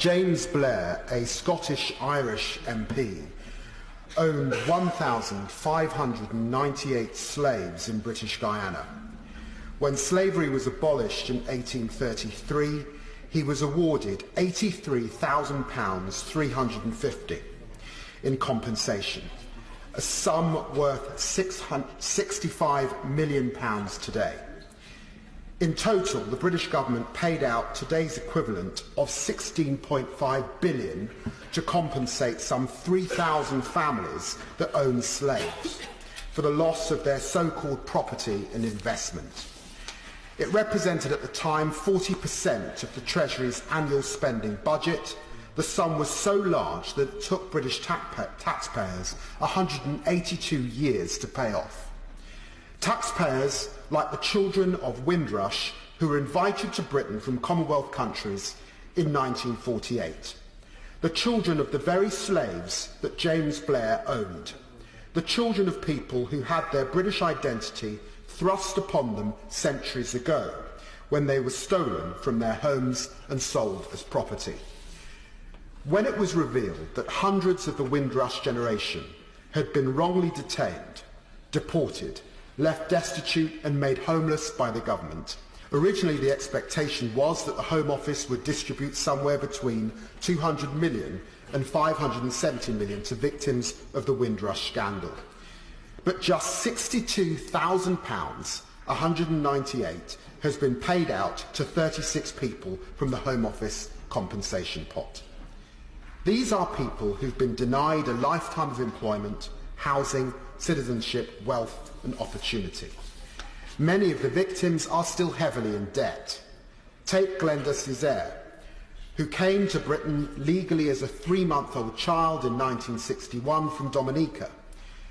James Blair, a Scottish-Irish MP, owned 1,598 slaves in British Guiana. When slavery was abolished in 1833, he was awarded £83,000 350 in compensation, a sum worth £65 million today. In total, the British government paid out today's equivalent of £16.5 billion to compensate some 3,000 families that owned slaves for the loss of their so-called property and investment. It represented at the time 40% of the Treasury's annual spending budget. The sum was so large that it took British taxpayers 182 years to pay off. Taxpayers like the children of Windrush, who were invited to Britain from Commonwealth countries in 1948. The children of the very slaves that James Blair owned. The children of people who had their British identity thrust upon them centuries ago, when they were stolen from their homes and sold as property. When it was revealed that hundreds of the Windrush generation had been wrongly detained, deported, left destitute and made homeless by the government, originally the expectation was that the Home Office would distribute somewhere between 200 million and 570 million to victims of the Windrush scandal. But just £62,000, 198, has been paid out to 36 people from the Home Office compensation pot. These are people who've been denied a lifetime of employment, housing, citizenship, wealth and opportunity. Many of the victims are still heavily in debt. Take Glenda Césaire, who came to Britain legally as a 3-month-old child in 1961 from Dominica.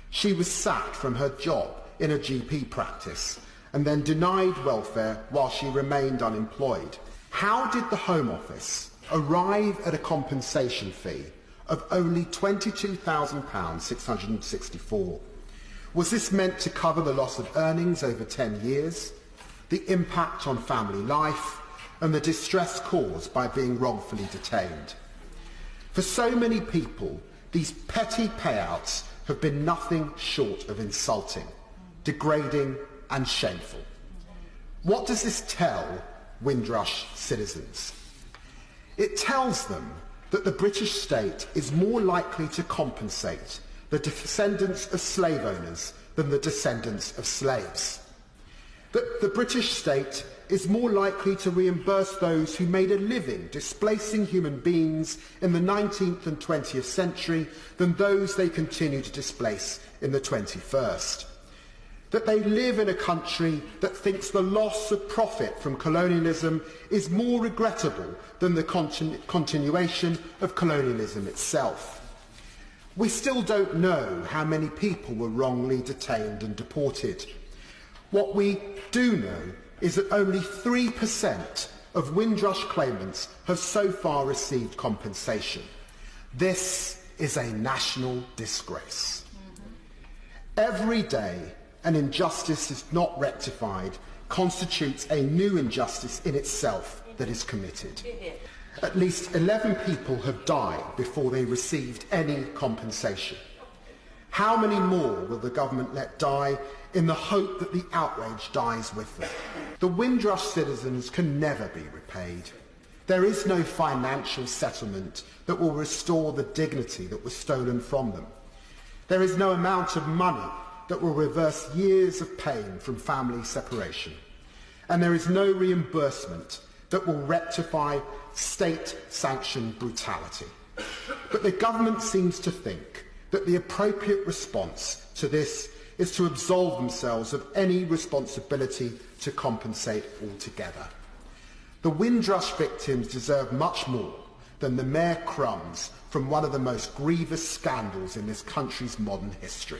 She was sacked from her job in a GP practice and then denied welfare while she remained unemployed. How did the Home Office arrive at a compensation fee of only £22,000 664? Was this meant to cover the loss of earnings over 10 years, the impact on family life, and the distress caused by being wrongfully detained? For so many people, these petty payouts have been nothing short of insulting, degrading, and shameful. What does this tell Windrush citizens? It tells them that the British state is more likely to compensate the descendants of slave owners than the descendants of slaves. That the British state is more likely to reimburse those who made a living displacing human beings in the 19th and 20th century than those they continue to displace in the 21st. That they live in a country that thinks the loss of profit from colonialism is more regrettable than the continuation of colonialism itself. We still don't know how many people were wrongly detained and deported. What we do know is that only 3% of Windrush claimants have so far received compensation. This is a national disgrace. Every day an injustice is not rectified constitutes a new injustice in itself that is committed. At least 11 people have died before they received any compensation. How many more will the government let die in the hope that the outrage dies with them? The Windrush citizens can never be repaid. There is no financial settlement that will restore the dignity that was stolen from them. There is no amount of money that will reverse years of pain from family separation. And there is no reimbursement that will rectify state-sanctioned brutality. But the government seems to think that the appropriate response to this is to absolve themselves of any responsibility to compensate altogether. The Windrush victims deserve much more than the mere crumbs from one of the most grievous scandals in this country's modern history.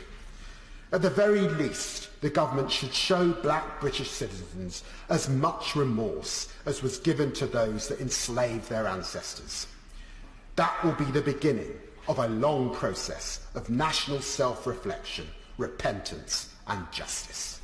At the very least, the government should show black British citizens as much remorse as was given to those that enslaved their ancestors. That will be the beginning of a long process of national self-reflection, repentance and justice.